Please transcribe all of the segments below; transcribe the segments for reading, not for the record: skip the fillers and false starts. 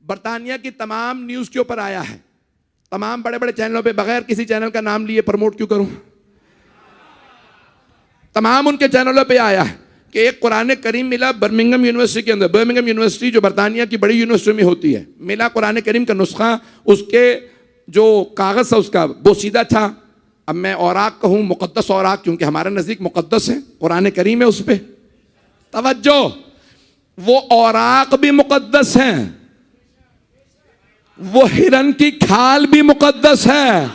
बरतानिया की तमाम न्यूज़ के ऊपर आया है, तमाम बड़े बड़े चैनलों पे, बगैर किसी चैनल का नाम लिए प्रमोट क्यों करूं, तमाम उनके चैनलों पे आया है कि एक कुरान करीम मिला बर्मिंघम यूनिवर्सिटी के अंदर। बर्मिंघम यूनिवर्सिटी जो बरतानिया की बड़ी यूनिवर्सिटी में होती है, मिला कुरान करीम का नुस्खा, उसके जो कागज़ था उसका बोसीदा था। अब मैं औराक कहूँ, मुक़द्दस औराक, क्योंकि हमारे नज़दीक मुक़द्दस है, कुरान करीम है उस पर। तवज्जो, वो औराक भी मुक़द्दस हैं, वो हिरन की खाल भी मुक़द्दस है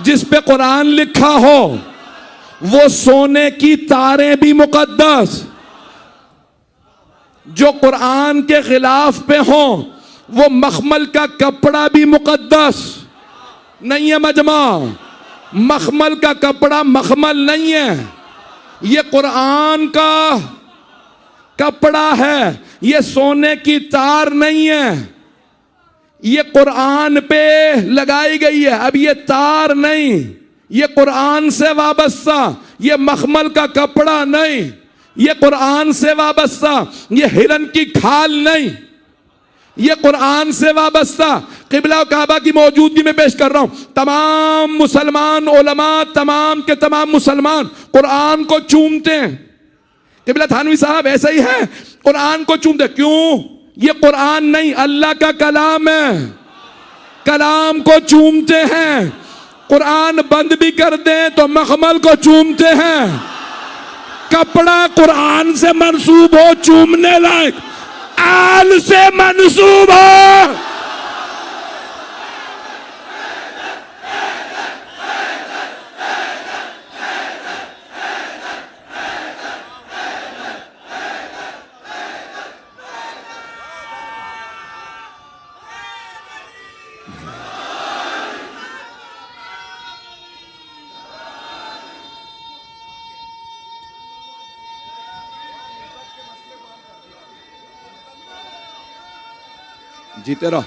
जिस पे कुरान लिखा हो, वो सोने की तारें भी मुक़द्दस, जो कुरान के खिलाफ पे हों, वो मखमल का कपड़ा भी मुक़द्दस नहीं है। मजमा, मखमल का कपड़ा मखमल नहीं है, ये कुरान का कपड़ा है, ये सोने की तार नहीं है, ये कुरान पे लगाई गई है। अब ये तार नहीं, ये कुरान से वाबस्ता, ये मखमल का कपड़ा नहीं, ये कुरान से वाबस्ता, ये हिरन की खाल नहीं, ये कुरान से वाबस्ता। क़िबला और काबा की मौजूदगी में पेश कर रहा हूं, तमाम मुसलमान उलमा, तमाम के तमाम मुसलमान कुरान को चूमते हैं। क़िबला थानवी साहब ऐसा ही है, कुरान को चूमते। क्यों? ये कुरान नहीं, अल्लाह का कलाम है, कलाम को चूमते हैं। कुरान बंद भी कर दें तो मखमल को चूमते हैं। कपड़ा कुरान से मंसूब हो, चूमने लायक, आल से मंसूब हो। जीते रहो।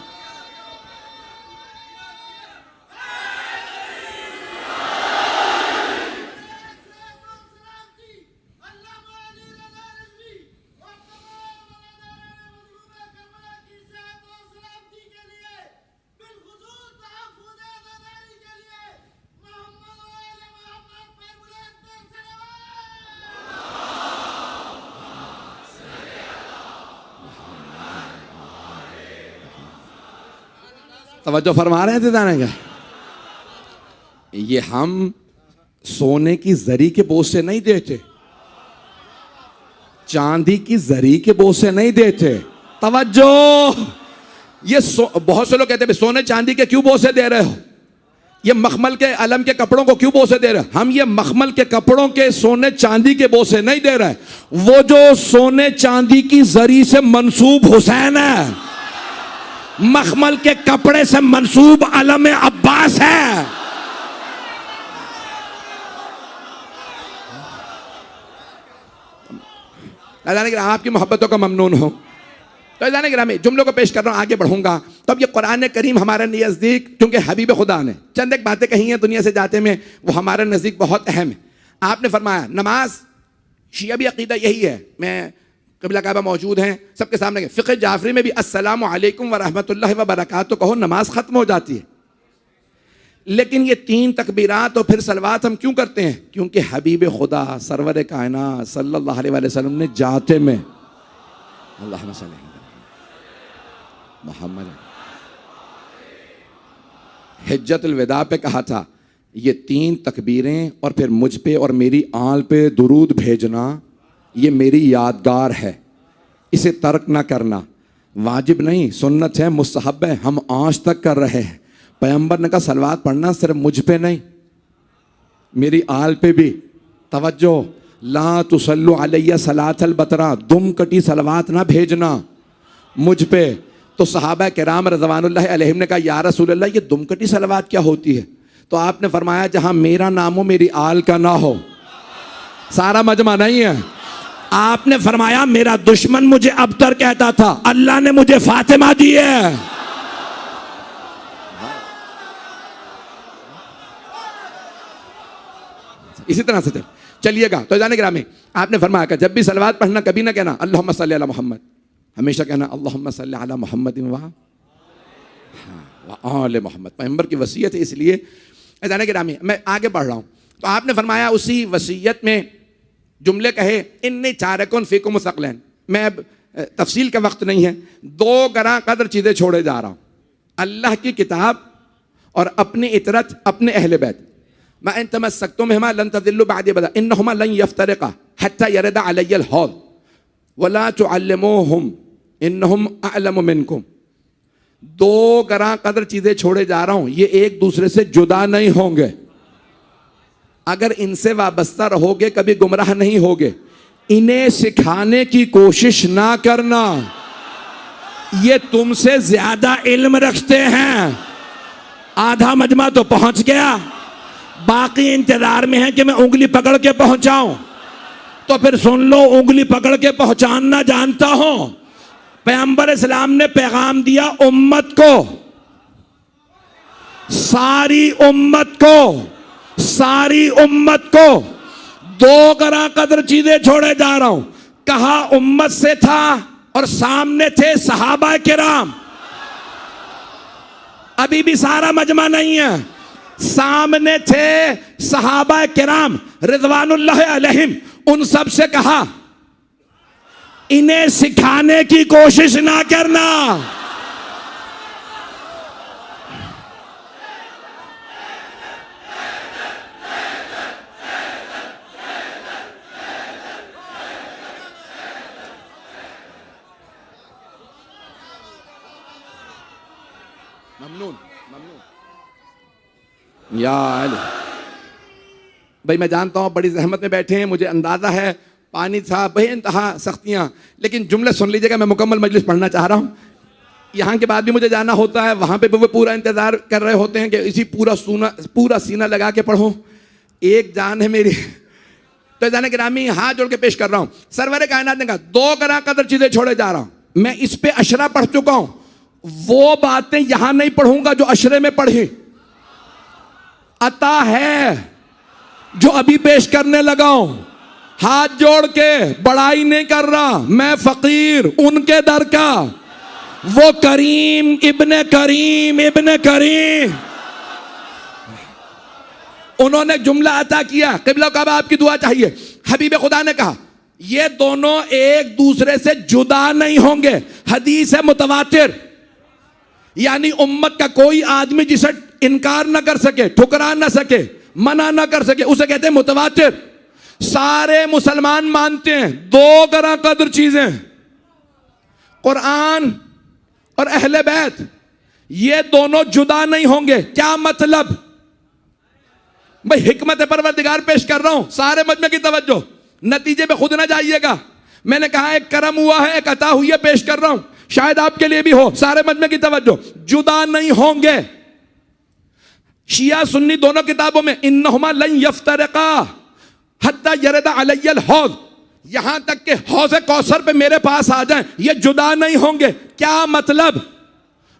तवज्जो फरमा रहे थे जाने का, ये हम सोने की जरी के बोझ से नहीं देते, चांदी की जरी के बोझ से नहीं देते। तवज्जो, ये बहुत से लोग कहते हैं सोने चांदी के क्यों बोझ से दे रहे हो, ये मखमल के अलम के कपड़ों को क्यों बोझ से दे रहे हो। हम ये मखमल के कपड़ों के सोने चांदी के बोझ से नहीं दे रहे, वो जो सोने चांदी की जरी से मंसूब हुसैन है, मखमल के कपड़े से मंसूब अलम अब्बास है। आपकी मोहब्बतों का ममनून हो। तो जाने गिरामी जुमलों को पेश कर रहा हूं, आगे बढ़ूंगा। तो अब ये कुरान करीम हमारे नज़दीक, क्योंकि हबीब खुदा ने चंद एक बातें कही हैं दुनिया से जाते में, वो हमारे नज़दीक बहुत अहम है। आपने फरमाया नमाज, शिया भी अकीदा यही है, मैं क़िबला काबा मौजूद हैं सबके सामने, फ़िक़्ह जाफ़री में भी अस्सलामु अलैकुम व रहमतुल्लाहि व बरकातुहू कहो, नमाज ख़त्म हो जाती है। लेकिन ये 3 तकबीरात और फिर सलवात हम क्यों करते हैं? क्योंकि हबीब खुदा सरवर कायनात सल्लल्लाहु अलैहि वसल्लम ने जाते में अल्लाहुम्मा सल्ली अला मुहम्मद हिज्जतुल विदा पे कहा था, ये 3 तकबीरें और फिर मुझ पे और मेरी आल पे दुरूद भेजना, ये मेरी यादगार है, इसे तर्क ना करना। वाजिब नहीं, सुन्नत है, मुस्तहब है, हम आज तक कर रहे हैं। पैगंबर ने कहा सलवात पढ़ना सिर्फ मुझ पे नहीं, मेरी आल पे भी। तवज्जो, ला तुसल्लु अलैया सलातल बतरा, दुम कटी सलवात ना भेजना मुझ पे। तो सहाबा किराम रज़वानुल्लाहि अलैहिम ने कहा या रसूलल्लाह, ये दुम कटी सलवात क्या होती है? तो आपने फरमाया जहां मेरा नाम हो, मेरी आल का ना हो। सारा मजमा नहीं है। आपने फरमाया मेरा दुश्मन मुझे अबतर कहता था, अल्लाह ने मुझे फातिमा दी है। इसी तरह से चलिएगा। तो जाने ग्रामी आपने फरमाया कि जब भी सलवात पढ़ना कभी ना कहना अल्लाहुम्मा सल्ली अला मोहम्मद, हमेशा कहना अल्लाहुम्मा सल्ली अला मोहम्मद व आले मोहम्मद पैगंबर की वसीयत है। इसलिए अज़ान गिरामी मैं आगे बढ़ रहा हूँ, तो आपने फरमाया उसी वसीयत में जुमले कहे, इन्नी चारकुन फ़ीकुम मुस्तक़लैन। मैं अब तफसील का वक्त नहीं है, दो गरा कदर चीज़ें छोड़े जा रहा हूँ, अल्लाह की किताब और अपनी इतरत, अपने अहले बैत। मा इन तमस्सक्तुम बिहिमा लन तज़िल्लू बअदी अबदा इन्नहुमा लन यफ्तरिक़ा हत्ता यरदा अलैयल हौज़ वला तुअल्लिमूहुम इन्नहुम अअलमु मिनकुम। दो गरा कदर चीजें छोड़े जा रहा हूं, ये एक दूसरे से जुदा नहीं होंगे। अगर इनसे वाबस्ता रहोगे कभी गुमराह नहीं होगे। इन्हें सिखाने की कोशिश ना करना, ये तुमसे ज्यादा इल्म रखते हैं। आधा मजमा तो पहुंच गया, बाकी इंतजार में है कि मैं उंगली पकड़ के पहुंचाऊं। तो फिर सुन लो, उंगली पकड़ के पहुंचाना जानता हूं। पैगंबर इस्लाम ने पैगाम दिया उम्मत को, सारी उम्मत को, सारी उम्मत को। दो गरा कदर चीजें छोड़े जा रहा हूं। कहा उम्मत से था और सामने थे सहाबा किराम। अभी भी सारा मजमा नहीं है, सामने थे सहाबा किराम रिज़वानुल्लाह अलैहिम। उन सब से कहा इन्हें सिखाने की कोशिश ना करना। ममनून ममनून या अली। भाई मैं जानता हूं बड़ी जहमत में बैठे हैं, मुझे अंदाजा है पानी था, बेइंतहा सख्तियां, लेकिन जुमले सुन लीजिएगा। मैं मुकम्मल मजलिस पढ़ना चाह रहा हूं। यहाँ के बाद भी मुझे जाना होता है, वहां पे भी वो पूरा इंतजार कर रहे होते हैं कि इसी पूरा सीना लगा के पढ़ो। एक जान है मेरी, तो जाने गिरामी हाथ जोड़ के पेश कर रहा हूं। सरवर कायनात ने कहा दो गरा कदर चीजें छोड़े जा रहा हूं। मैं इस पे अशरा पढ़ चुका हूं, वो बातें यहां नहीं पढ़ूंगा जो अशरे में पढ़ी। अता है जो अभी पेश करने लगा हूं, हाथ जोड़ के बड़ाई नहीं कर रहा, मैं फकीर उनके दर का, वो करीम इब्ने करीम इब्ने करीम। उन्होंने जुमला अता किया, क़िबला काबा आपकी दुआ चाहिए। हबीब खुदा ने कहा ये दोनों एक दूसरे से जुदा नहीं होंगे। हदीस है मुतवातिर, यानी उम्मत का कोई आदमी जिसे इनकार ना कर सके, ठुकरा ना सके, मना ना कर सके, उसे कहते हैं मुतवातिर। सारे मुसलमान मानते हैं दो गरा कदर चीजें, कुरान और अहले बैत, ये दोनों जुदा नहीं होंगे। क्या मतलब? भाई हिकमत परवरदिगार पेश कर रहा हूं, सारे मजमे की तवज्जो, नतीजे पे खुद ना जाइएगा। मैंने कहा एक करम हुआ है, एक अता हुई है, पेश कर रहा हूं, शायद आपके लिए भी हो। सारे मजमे की तवज्जो, जुदा नहीं होंगे। शिया सुन्नी दोनों किताबों में इन्नहुमा लन यफ्तरिका हत्ता यरदा अलैयल हौज़, यहां तक के हौज़ कौसर पे मेरे पास आ जाएं, ये जुदा नहीं होंगे। क्या मतलब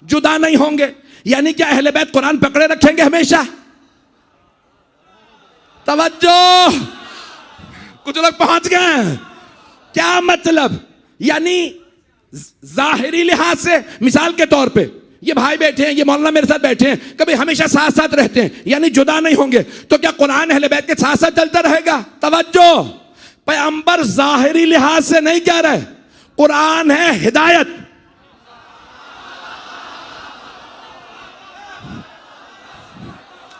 जुदा नहीं होंगे? यानी क्या अहले बैत कुरान पकड़े रखेंगे हमेशा? तवज्जो, कुछ लोग पहुंच गए। क्या मतलब? यानी जाहिरी लिहाज से, मिसाल के तौर पे ये भाई बैठे हैं, ये मौलाना मेरे साथ बैठे हैं, कभी हमेशा साथ साथ रहते हैं, यानी जुदा नहीं होंगे। तो क्या कुरान अहले बैत के साथ साथ चलता रहेगा? तवज्जो, पैगंबर जाहिरी लिहाज से नहीं कह रहे, कुरान है हिदायत।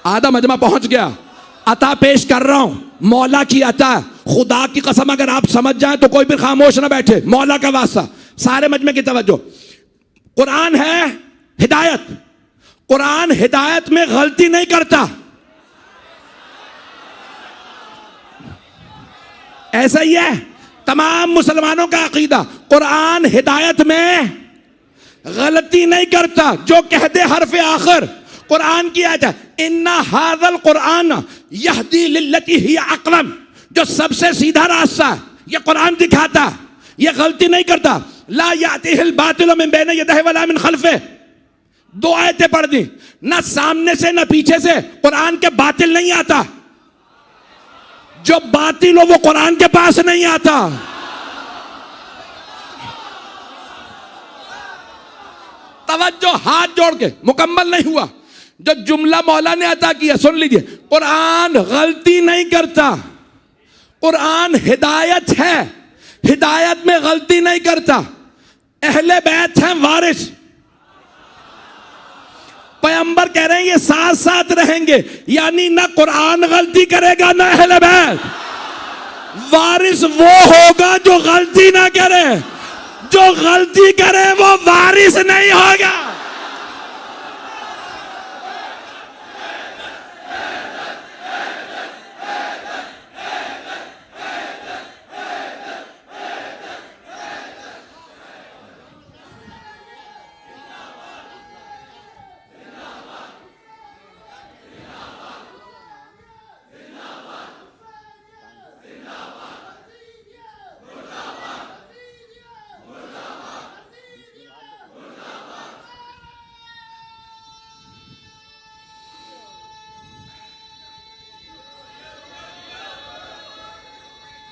आधा मजमा पहुंच गया, अता पेश कर रहा हूं, मौला की अता। खुदा की कसम अगर आप समझ जाएं तो कोई भी खामोश ना बैठे, मौला का वास्ता। सारे मजमे की तवज्जो, कुरान है हिदायत, कुरान हिदायत में गलती नहीं करता। ऐसा ही है तमाम मुसलमानों का अकीदा, कुरान हिदायत में गलती नहीं करता। जो कह दे हरफ आखिर, कुरान की आयत है इन्ना हाज़ल कुरान यहदी लिल्लती हिय अक़वम, जो सबसे सीधा रास्ता ये कुरान दिखाता, ये गलती नहीं करता। ला यातिहिल बातिलु मिन बैन यदैहि वला मिन खल्फिही, दो आयतें पढ़ दी, ना सामने से ना पीछे से कुरान के बातिल नहीं आता। जो बातिल हो वो कुरान के पास नहीं आता। तवज्जो, हाथ जोड़ के, मुकम्मल नहीं हुआ जो जुमला मौला ने अता किया, सुन लीजिए। कुरान गलती नहीं करता, कुरान हिदायत है, हिदायत में गलती नहीं करता। अहले बैत हैं वारिस, पैगंबर कह रहे हैं ये साथ साथ रहेंगे, यानी ना कुरान गलती करेगा ना अहले बैत। वारिस वो होगा जो गलती ना करे, जो गलती करे वो वारिस नहीं होगा।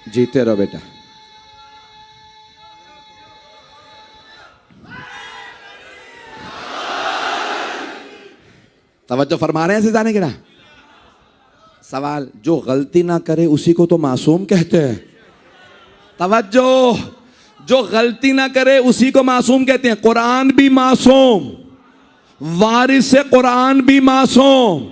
जीते रहो बेटा। तवज्जो फरमा रहे हैं सिजाने गिरा। सवाल, जो गलती ना करे उसी को तो मासूम कहते हैं। तवज्जो, जो गलती ना करे उसी को मासूम कहते हैं। कुरान भी मासूम, वारिस से कुरान भी मासूम।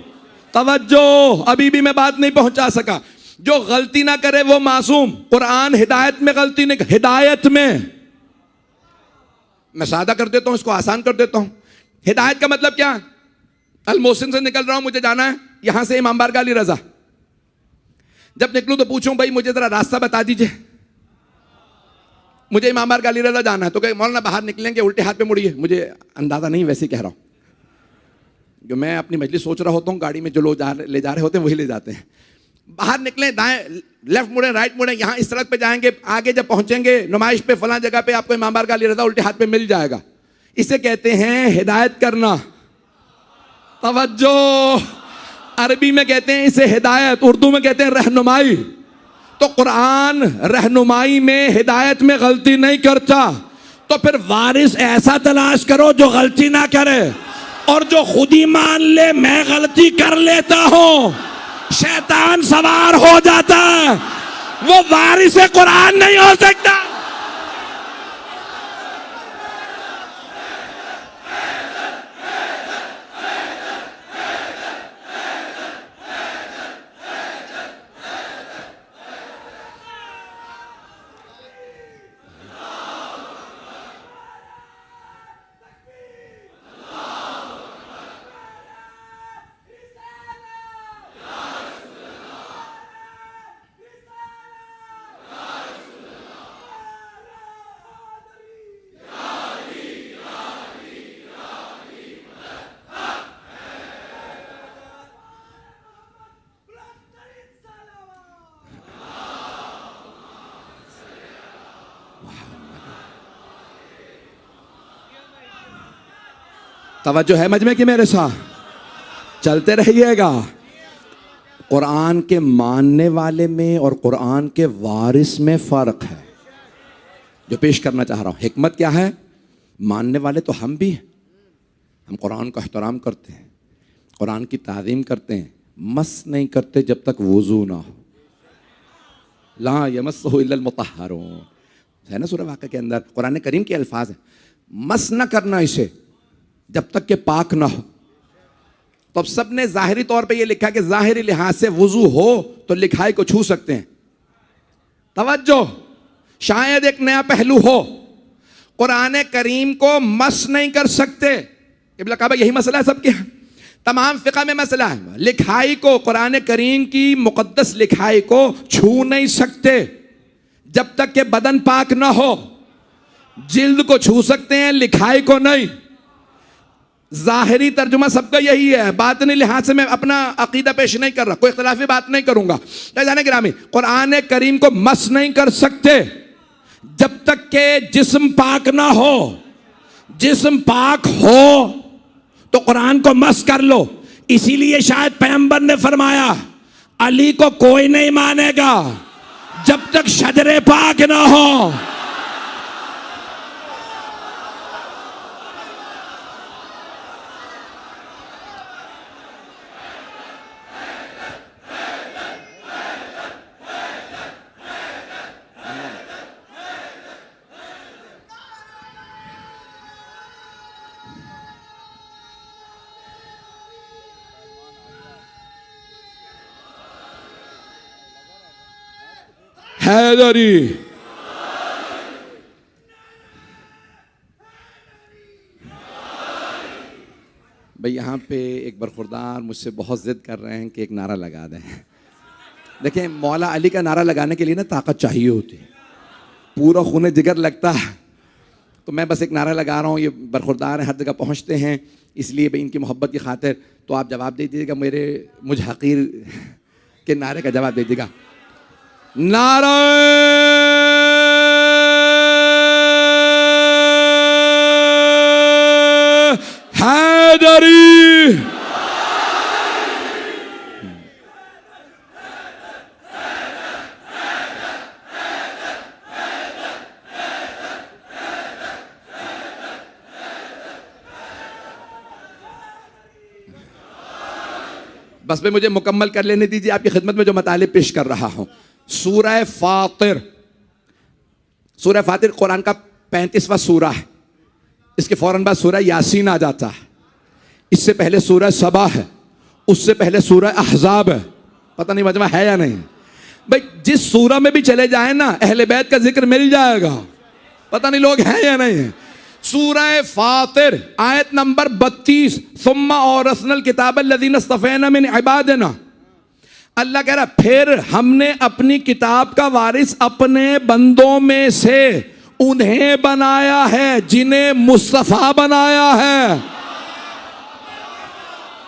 तवज्जो, अभी भी मैं बात नहीं पहुंचा सका। जो गलती ना करे वो मासूम। कुरान हिदायत में गलती नहीं, हिदायत में, मैं सादा कर देता हूं, इसको आसान कर देता हूं। हिदायत का मतलब क्या? अल मोहसिन से निकल रहा हूं, मुझे जाना है यहां से इमाम बारगाह अली रजा। जब निकलूं तो पूछूं भाई मुझे जरा रास्ता बता दीजिए, मुझे इमाम बारगाह अली रजा जाना है। तो कहे मौलाना बाहर निकलेंगे उल्टे हाथ पे मुड़िए। मुझे अंदाजा नहीं, वैसे कह रहा हूं, जो मैं अपनी मजलिस सोच रहा होता हूं, गाड़ी में जो लोग ले जा रहे होते हैं वही ले जाते हैं। बाहर निकले, दाएं लेफ्ट मुड़े, राइट मुड़े, यहां इस सड़क पे जाएंगे, आगे जब पहुंचेंगे नुमाइश पे फलां जगह पे आपको इमाम बारगाह अली रजा उल्टे हाथ पे मिल जाएगा। इसे कहते हैं हिदायत करना। तवज्जो, अरबी में कहते हैं इसे हिदायत, उर्दू में कहते हैं रहनुमाई। तो कुरान रहनुमाई में, हिदायत में गलती नहीं करता। तो फिर वारिस ऐसा तलाश करो जो गलती ना करे, और जो खुद ही मान ले मैं गलती कर लेता हूं, शैतान सवार हो जाता है, वो वारिस कुरान नहीं हो सकता। तवज्जो है मजमे की मेरे साथ, चलते रहिएगा। कुरान के मानने वाले में और कुरान के वारिस में फर्क है, जो पेश करना चाह रहा हूं। हिकमत क्या है? मानने वाले तो हम भी हैं, हम कुरान का एहतराम करते हैं, कुरान की ताज़ीम करते हैं, मस नहीं करते जब तक वुजू ना हो। ला यमस्सुहु इल्लल मुतahharun है ना सूरह वाक़िया के अंदर, कुरान करीम के अल्फाज है। मस न करना इसे जब तक के पाक ना हो। तो अब सब ने जाहिरी तौर पे ये लिखा कि जाहिरी लिहाज से वुजू हो तो लिखाई को छू सकते हैं। तवज्जो, शायद एक नया पहलू हो, कुरान करीम को मस नहीं कर सकते। इब्न काबा यही मसला है सबके, तमाम फिक़ा में मसला है। लिखाई को, कुरान करीम की मुक़द्दस लिखाई को छू नहीं सकते जब तक के बदन पाक ना हो। जिल्द को छू सकते हैं, लिखाई को नहीं। जाहिरी तर्जुमा सबका यही है। बातनी लिहाज से मैं अपना अकीदा पेश नहीं कर रहा, कोई इख्तिलाफी बात नहीं करूंगा। जाने गिरामी, कुरान करीम को मस नहीं कर सकते जब तक के जिस्म पाक ना हो। जिस्म पाक हो तो कुरान को मस कर लो। इसीलिए शायद पैगंबर ने फरमाया अली को कोई नहीं मानेगा जब तक शजरे पाक ना हो। हैदरी। भाई यहाँ पे एक बरखुरदार मुझसे बहुत जिद कर रहे हैं कि एक नारा लगा दें। देखिए, मौला अली का नारा लगाने के लिए ना ताकत चाहिए होती है, पूरा खून जिगर लगता है। तो मैं बस एक नारा लगा रहा हूँ, ये बरखुरदार हैं, हर जगह पहुँचते हैं, इसलिए भाई इनकी मोहब्बत की खातिर तो आप जवाब दे दीजिएगा, मुझ हकीर के नारे का जवाब दे दीजिएगा। नारा हैदरी। बस में मुझे मुकम्मल कर लेने दीजिए, आपकी खिदमत में जो मतालिब पेश कर रहा हूं। सूरह फातिर, सूरह फातिर कुरान का 35वां सूरा है। इसके फौरन बाद सूरह यासीन आ जाता है। इससे पहले सूरह सबा है, उससे पहले सूरह अहज़ाब है। पता नहीं मजमा है या नहीं। भाई जिस सूरह में भी चले जाए ना, अहले बैत का जिक्र मिल जाएगा। पता नहीं लोग हैं या नहीं है। सूरह फातिर आयत नंबर 32, सुम्मा औरसनल किताब लज़ीना इस्तफ़ैना मिन इबादिना। अल्लाह कह रहा फिर हमने अपनी किताब का वारिस अपने बंदों में से उन्हें बनाया है जिन्हें मुस्तफ़ा बनाया है।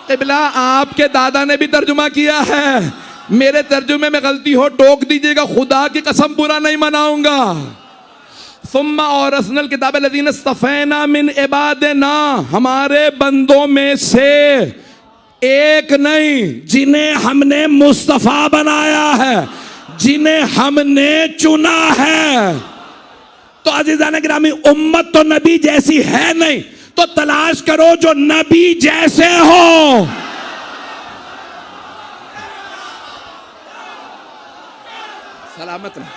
क़िबला आपके दादा ने भी तर्जुमा किया है, मेरे तर्जुमे में गलती हो टोक दीजिएगा, खुदा की कसम बुरा नहीं मनाऊंगा। सुम्मा औरसनल किताब लज़ीना इस्तफ़ैना मिन इबादिना, हमारे बंदों में से एक नहीं, जिन्हें हमने मुस्तफ़ा बनाया है, जिन्हें हमने चुना है। तो अज़ीज़ान गिरामी, उम्मत तो नबी जैसी है नहीं, तो तलाश करो जो नबी जैसे हो। सलामत रहे,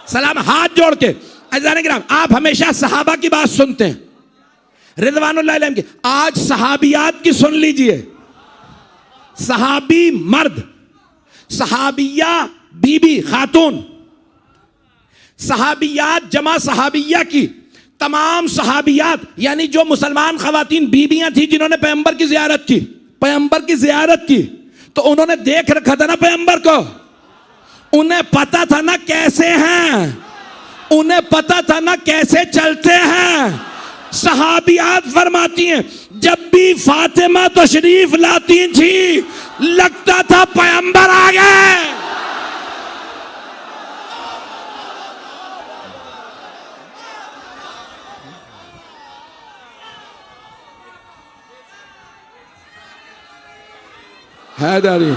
सलाम। हाथ जोड़ के अज़ीज़ान गिरामी, आप हमेशा सहाबा की बात सुनते हैं, रिज़वानुल्लाह अलैहिम की। आज सहाबियात की सुन लीजिए। सहाबी मर्द, सहाबिया बीबी खातून, सहाबियात जमा सहाबिया की, तमाम सहाबियात यानी जो मुसलमान खवातीन बीबियां थी जिन्होंने पैगंबर की जियारत की, पैगंबर की जियारत की, तो उन्होंने देख रखा था ना पैगंबर को, उन्हें पता था ना कैसे हैं, उन्हें पता था ना कैसे चलते हैं। सहाबियात फरमाती हैं जब भी फातिमा तशरीफ लाती थी लगता था पैगंबर आ गए। हैदरी,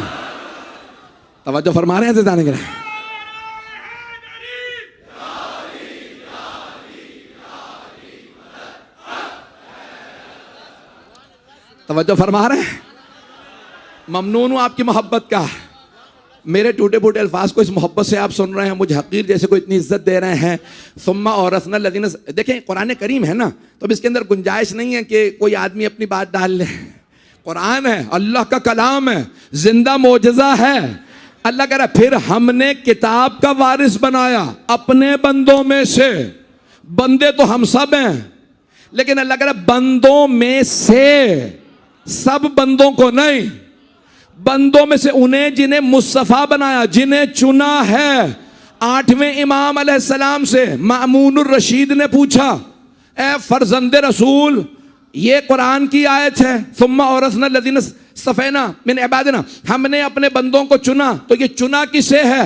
तवज्जो फरमा रहे हैं जाने के लिए। तवज्जो फरमा रहे हैं। ममनून हूं आपकी मोहब्बत का। मेरे टूटे फूटे अल्फाज को इस मोहब्बत से आप सुन रहे हैं, मुझे हकीर जैसे को इतनी इज्जत दे रहे हैं। सुम्मा और रसना लदीना, देखें कुरान करीम है ना, तो अब इसके अंदर गुंजाइश नहीं है कि कोई आदमी अपनी बात डाल ले। कुरान है, अल्लाह का कलाम है, जिंदा मोजज़ा है। अल्लाह कह रहा फिर हमने किताब का वारिस बनाया अपने बंदों में से। बंदे तो हम सब हैं, लेकिन अल्लाह कह रहा बंदों में से, सब बंदों को नहीं, बंदों में से उन्हें जिन्हें मुस्तफ़ा बनाया, जिन्हें चुना है। 8वें इमाम अलैहिस्सलाम से मामूनुर रशीद ने पूछा, ए फर्जंदे रसूल, ये कुरान की आयत है, सुम्मा औरसना लज़ीना इस्तफ़ैना मिन इबादिना, हमने अपने बंदों को चुना, तो ये चुना किसे है?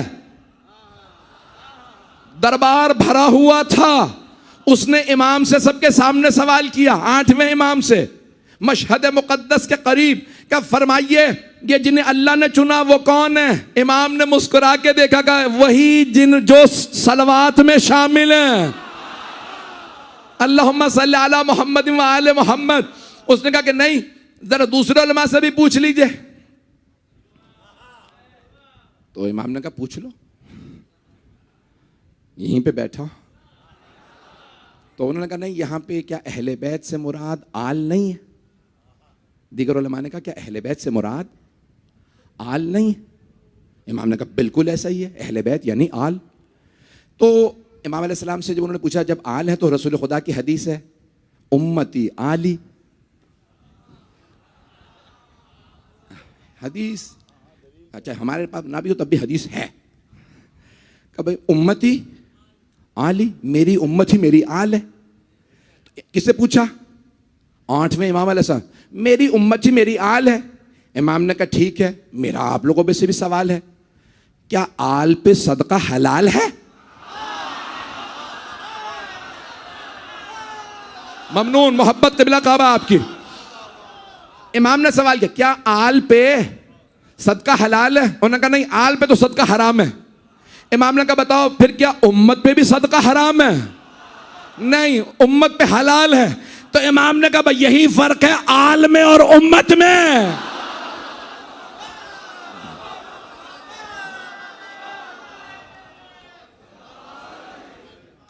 दरबार भरा हुआ था, उसने इमाम से सबके सामने सवाल किया, 8वें इमाम से, मशहद मुक़द्दस के करीब, क्या फरमाइए ये जिन्हें अल्लाह ने चुना वो कौन है? इमाम ने मुस्कुरा के देखा, कहा वही जिन जो सलवात में शामिल हैं, अल्लाहुम्मा सल्ली अला मुहम्मद व आले मोहम्मद। उसने कहा कि नहीं, जरा दूसरे उलमा से भी पूछ लीजिए। तो इमाम ने कहा पूछ लो, यहीं पे बैठा, तो उन्होंने कहा नहीं, यहाँ पे क्या अहले बैत से मुराद आल नहीं है? दीगर उलमा ने कहा क्या अहले बैत से मुराद आल नहीं है? इमाम ने कहा बिल्कुल ऐसा ही है, अहले बैत यानी आल। तो इमाम अलैहिस्सलाम से जब उन्होंने पूछा जब आल है तो रसूल खुदा की हदीस है उम्मती आली, हदीस, अच्छा हमारे पास ना भी हो तब भी हदीस है। कब भाई उम्मती आली, मेरी उम्मत ही मेरी आल है। तो किससे पूछा? 8वें इमाम अलैहिस्सलाम, मेरी उम्मत ही मेरी आल है। इमाम ने कहा ठीक है, मेरा आप लोगों में से भी सवाल है, क्या आल पे सदका हलाल है? ममनून, मोहब्बत क़िबला काबा आपकी। इमाम ने सवाल किया क्या आल पे सदका हलाल है? उन्होंने कहा नहीं, आल पे तो सदका हराम है। इमाम ने कहा बताओ फिर क्या उम्मत पे भी सदका हराम है? नहीं, उम्मत पे हलाल है। तो इमाम ने कहा भाई यही फर्क है आल में और उम्मत में।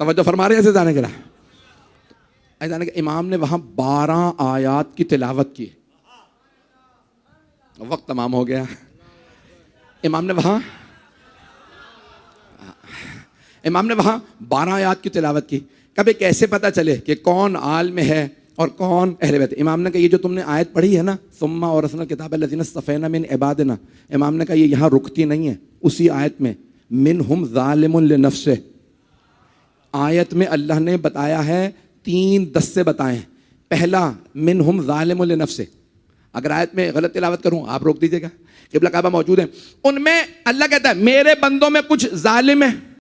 तवज्जो फरमा रहे हैं ऐसे जाने के लिए? ऐसे जाने के इमाम ने वहां 12 आयात की तिलावत की। वक्त तमाम हो गया। इमाम ने वहां 12 आयात की तिलावत की। कभी कैसे पता चले कि कौन आल में है और कौन अहले बैत? इमाम ने कहा ये जो तुमने आयत पढ़ी है ना, सुम्मा और रसना किताब लज़ीना सफ़ैना मिन इबादिना, इमाम ने कहा ये यहाँ रुकती नहीं है। उसी आयत में मिनहुम ज़ालिमुन लिनफ़्सिह, आयत में अल्लाह ने बताया है 3 दस्ते बताए। पहला मिनहुम ज़ालिमुन लिनफ़्सिह, अगर आयत में गलत तिलावत करूं आप रोक दीजिएगा, क़िबला काबा मौजूद है। उनमें अल्लाह कहता है मेरे बंदों में कुछ जालिम है